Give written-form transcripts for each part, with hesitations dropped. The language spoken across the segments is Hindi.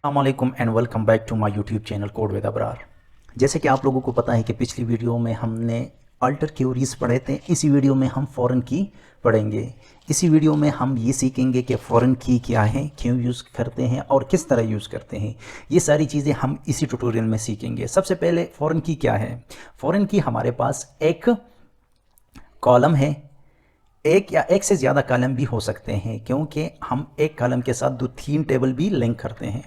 अस्सलामुअलैकुम and welcome back to my YouTube channel code with Abrar. जैसे कि आप लोगों को पता है कि पिछली वीडियो में हमने अल्टर क्यूरीज पढ़े थे। इसी वीडियो में हम फॉरेन की पढ़ेंगे। इसी वीडियो में हम ये सीखेंगे कि फॉरेन की क्या है, क्यों यूज़ करते हैं और किस तरह यूज़ करते हैं। ये सारी चीज़ें हम इसी ट्यूटोरियल में सीखेंगे। सबसे पहले फॉरेन की क्या है। फॉरेन की हमारे पास एक कॉलम है, एक या एक से ज़्यादा कॉलम भी हो सकते हैं, क्योंकि हम एक कॉलम के साथ 2-3 टेबल भी लिंक करते हैं।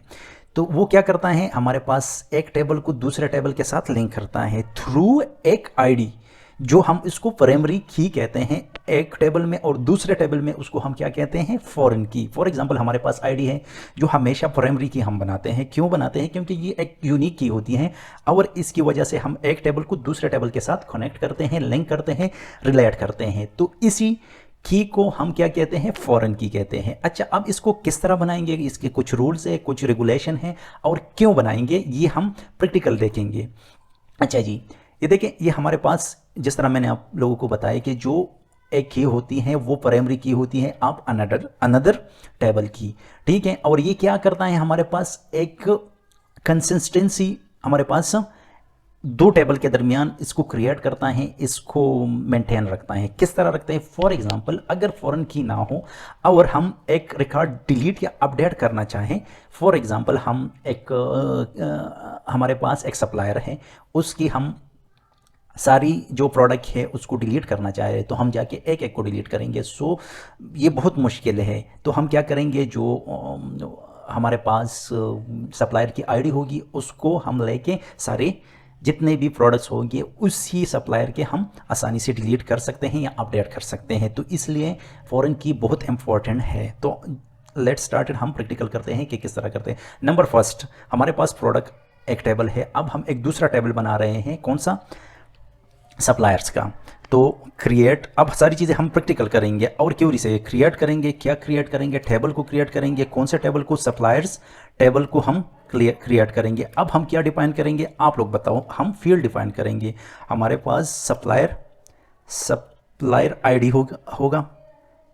तो वो क्या करता है, हमारे पास एक टेबल को दूसरे टेबल के साथ लिंक करता है थ्रू एक आईडी, जो हम इसको प्राइमरी की कहते हैं। एक टेबल में और दूसरे टेबल में उसको हम क्या कहते हैं, फॉरेन की। फॉर एग्जांपल हमारे पास आईडी है जो हमेशा प्राइमरी की हम बनाते हैं। क्यों बनाते हैं? क्योंकि ये एक यूनिक की होती है और इसकी वजह से हम एक टेबल को दूसरे टेबल के साथ कनेक्ट करते हैं, लिंक करते हैं, रिलेट करते हैं। तो इसी की को हम क्या कहते हैं, फॉरेन की कहते हैं। अच्छा, अब इसको किस तरह बनाएंगे, इसके कुछ रूल्स है, कुछ रेगुलेशन है और क्यों बनाएंगे ये हम प्रैक्टिकल देखेंगे। अच्छा जी, ये देखें, ये हमारे पास जिस तरह मैंने आप लोगों को बताया कि जो एक की होती है वो प्राइमरी की होती है, आप अनदर टेबल की, ठीक है। और ये क्या करता है, हमारे पास एक कंसिस्टेंसी हमारे पास दो टेबल के दरमियान इसको क्रिएट करता है, इसको मेंटेन रखता है। किस तरह रखते हैं? फॉर एग्जांपल अगर फॉरेन की ना हो और हम एक रिकॉर्ड डिलीट या अपडेट करना चाहें, फॉर एग्जांपल हम एक हमारे पास एक सप्लायर है, उसकी हम सारी जो प्रोडक्ट है उसको डिलीट करना चाह रहे हैं, तो हम जाके एक एक को डिलीट करेंगे। सो ये बहुत मुश्किल है। तो हम क्या करेंगे, जो हमारे पास सप्लायर की आईडी होगी उसको हम लेके सारे जितने भी प्रोडक्ट्स होंगे उसी सप्लायर के हम आसानी से डिलीट कर सकते हैं या अपडेट कर सकते हैं। तो इसलिए फॉरेन की बहुत इंपॉर्टेंट है। तो लेट स्टार्टेड, हम प्रैक्टिकल करते हैं कि किस तरह करते हैं। नंबर फर्स्ट, हमारे पास प्रोडक्ट एक टेबल है, अब हम एक दूसरा टेबल बना रहे हैं। कौन सा? सप्लायर्स का। तो क्रिएट, अब सारी चीज़ें हम प्रैक्टिकल करेंगे और क्यूरी से क्रिएट करेंगे। क्या क्रिएट करेंगे? टेबल को क्रिएट करेंगे। कौन से टेबल को? सप्लायर्स टेबल को हम क्रिएट करेंगे। अब हम क्या डिफाइन करेंगे, आप लोग बताओ। हम फील्ड डिफाइन करेंगे। हमारे पास सप्लायर आईडी होगा,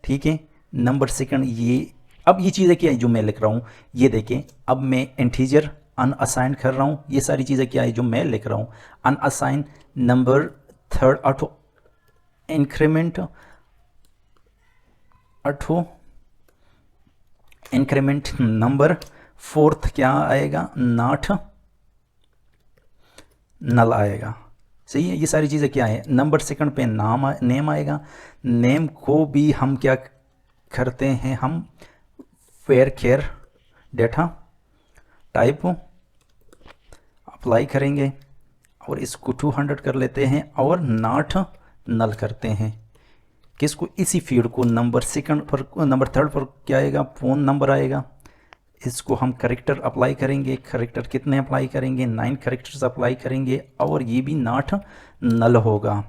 ठीक है। नंबर सेकंड, ये अब ये चीज़ें क्या है जो मैं लिख रहा हूँ, ये देखें। अब मैं इंटीजर अनअसाइन कर रहा हूँ। ये सारी चीज़ें क्या है जो मैं लिख रहा हूँ, unassign. Number third, auto increment number. Fourth क्या आएगा, नॉट नल आएगा। सही है। ये सारी चीज़ें क्या है। नंबर सेकंड पे नेम आएगा। नेम को भी हम क्या करते हैं, हम varchar data type apply करेंगे और इसको 200 कर लेते हैं और नॉट नल करते हैं। किसको? इसी फील्ड को। नंबर थर्ड पर क्या आएगा, फ़ोन नंबर आएगा। इसको हम करेक्टर अप्लाई करेंगे। करेक्टर कितने अप्लाई करेंगे? 9 करेक्टर्स अप्लाई करेंगे और ये भी नॉट नल होगा,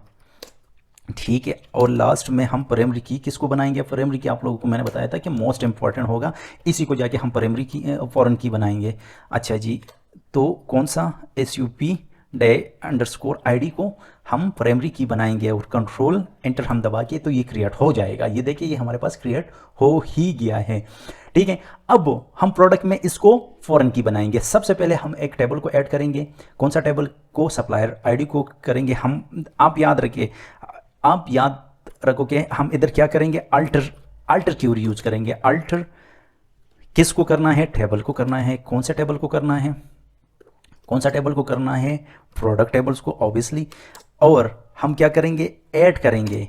ठीक है। और लास्ट में हम प्राइमरी की किसको बनाएंगे? प्राइमरी की आप लोगों को मैंने बताया था कि मोस्ट इंपॉर्टेंट होगा, इसी को जाके हम प्राइमरी की फॉरेन की बनाएंगे। अच्छा जी, तो कौन सा? SUP _ID को हम प्राइमरी की बनाएंगे और कंट्रोल एंटर हम दबा के तो ये क्रिएट हो जाएगा। ये देखिए, ये हमारे पास क्रिएट हो ही गया है, ठीक है। अब हम प्रोडक्ट में इसको फॉरेन की बनाएंगे। सबसे पहले हम एक टेबल को ऐड करेंगे। कौन सा टेबल को? सप्लायर आईडी को करेंगे हम। आप याद रखो कि हम इधर क्या करेंगे, अल्टर क्यूरी यूज करेंगे। अल्टर किसको करना है? टेबल को करना है। कौन से टेबल को करना है? कौन सा टेबल को करना है? प्रोडक्ट टेबल्स को, ऑब्वियसली। और हम क्या करेंगे, ऐड करेंगे।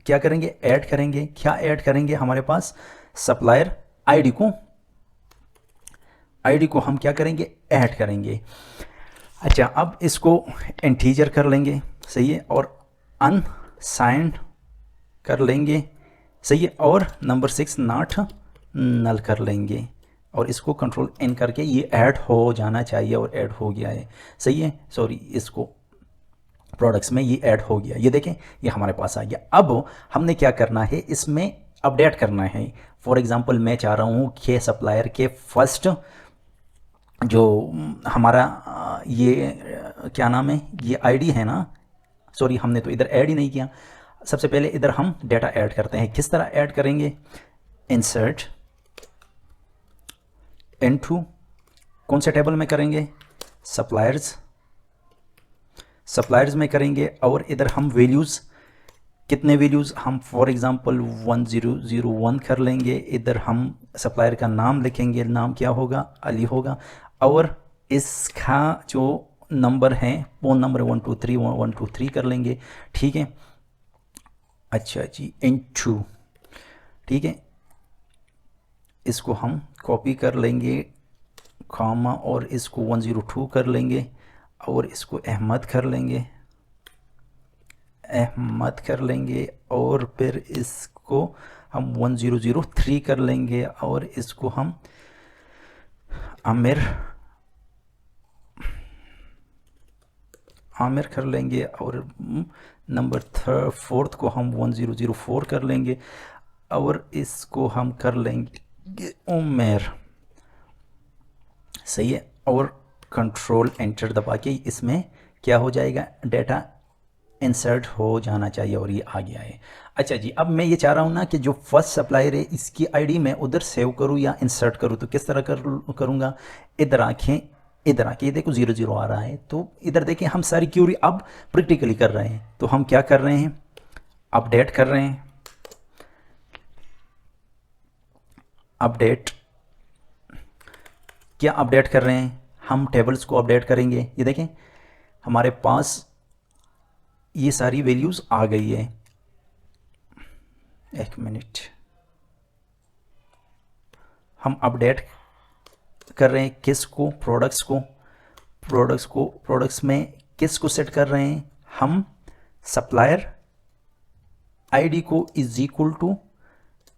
क्या करेंगे? ऐड करेंगे। क्या ऐड करेंगे? हमारे पास सप्लायर आईडी को हम क्या करेंगे, ऐड करेंगे। अच्छा, अब इसको इंटीजर कर लेंगे, सही है, और अनसाइंड कर लेंगे, सही है। और नंबर 6 नॉट नल कर लेंगे और इसको कंट्रोल N करके ये ऐड हो जाना चाहिए और ऐड हो गया है, सही है। सॉरी, इसको प्रोडक्ट्स में ये ऐड हो गया। ये देखें, ये हमारे पास आ गया। अब हमने क्या करना है, इसमें अपडेट करना है। फॉर एग्जांपल मैं चाह रहा हूँ कि सप्लायर के फर्स्ट जो हमारा ये क्या नाम है, ये आईडी है ना, सॉरी हमने तो इधर ऐड ही नहीं किया। सबसे पहले इधर हम डेटा ऐड करते हैं। किस तरह ऐड करेंगे? इंसर्ट इनटू कौन से टेबल में करेंगे, सप्लायर्स, सप्लायर्स में करेंगे। और इधर हम वैल्यूज़, कितने वैल्यूज़, हम फॉर एग्ज़ाम्पल 1001 कर लेंगे। इधर हम सप्लायर का नाम लिखेंगे, नाम क्या होगा, अली होगा। और इसका जो नंबर है, फ़ोन नंबर 123 कर लेंगे, ठीक है। अच्छा जी, इनटू, ठीक है, इसको हम कॉपी कर लेंगे, कॉमा, और इसको 102 कर लेंगे, और इसको अहमद कर लेंगे, अहमद कर लेंगे। और फिर इसको हम 1003 कर लेंगे, और इसको हम आमिर, आमिर कर लेंगे। और नंबर 4 को हम 1004 कर लेंगे, और इसको हम कर लेंगे उमेर, सही है। और कंट्रोल एंटर दबा के इसमें क्या हो जाएगा, डाटा इंसर्ट हो जाना चाहिए, और ये आ गया है। अच्छा जी, अब मैं ये चाह रहा हूँ ना कि जो फर्स्ट सप्लायर है इसकी आईडी मैं उधर सेव करूँ या इंसर्ट करूँ, तो किस तरह करूँगा, इधर आँखें, इधर आके ये देखो 00 आ रहा है। तो इधर देखें हम सारी क्यूरी अब प्रैक्टिकली कर रहे हैं। तो हम क्या कर रहे हैं, अपडेट कर रहे हैं, अपडेट, क्या अपडेट कर रहे हैं, हम टेबल्स को अपडेट करेंगे। ये देखें हमारे पास ये सारी वैल्यूज़ आ गई है। एक मिनट, हम अपडेट कर रहे हैं किसको, प्रोडक्ट्स को, प्रोडक्ट्स में किस को सेट कर रहे हैं, हम सप्लायर आईडी को इज इक्वल टू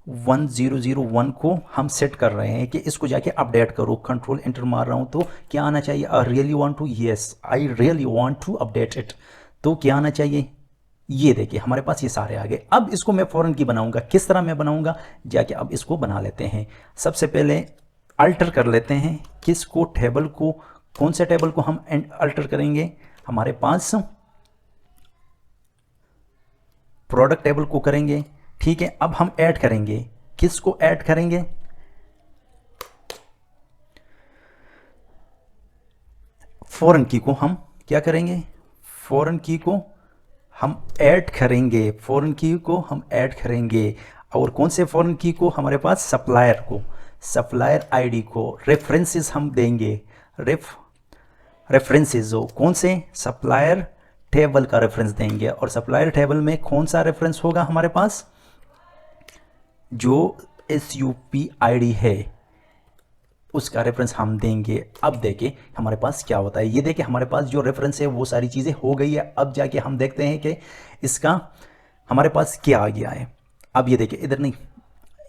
1001 को हम सेट कर रहे हैं कि इसको जाके अपडेट करो। कंट्रोल एंटर मार रहा हूं तो क्या आना चाहिए, I really want to, yes I really want to update it. तो क्या आना चाहिए, ये देखिए हमारे पास ये सारे आ गए। अब इसको मैं फॉरन की बनाऊंगा, किस तरह मैं बनाऊंगा, जाके अब इसको बना लेते हैं। सबसे पहले अल्टर कर लेते हैं, किसको, टेबल को, कौन से टेबल को हम अल्टर करेंगे, हमारे पास प्रोडक्ट टेबल को करेंगे, ठीक है। अब हम ऐड करेंगे, किसको ऐड करेंगे, फॉरेन की को हम क्या करेंगे, फॉरेन की को हम ऐड करेंगे, फॉरेन की को हम ऐड करेंगे। और कौन से फॉरेन की को, हमारे पास सप्लायर को, सप्लायर आईडी को रेफरेंसेस हम देंगे, रेफरेंसेस हो कौन से, सप्लायर टेबल का रेफरेंस देंगे। और सप्लायर टेबल में कौन सा रेफरेंस होगा हमारे पास, जो SUP आईडी है उसका रेफरेंस हम देंगे। अब देखें हमारे पास क्या होता है, ये देखें हमारे पास जो रेफरेंस है वो सारी चीज़ें हो गई है। अब जाके हम देखते हैं कि इसका हमारे पास क्या आ गया है। अब ये देखें, इधर नहीं,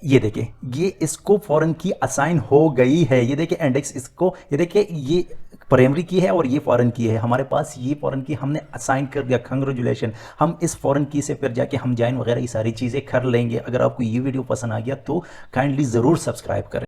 ये देखें, ये इसको फॉरेन की असाइन हो गई है। ये देखें इंडेक्स इसको, ये देखें ये प्राइमरी की है और ये फॉरेन की है। हमारे पास ये फॉरेन की हमने असाइन कर दिया, कंग्रेचुलेशन। हम इस फॉरेन की से फिर जाके हम जॉइन वगैरह ये सारी चीज़ें कर लेंगे। अगर आपको ये वीडियो पसंद आ गया तो काइंडली ज़रूर सब्सक्राइब करें।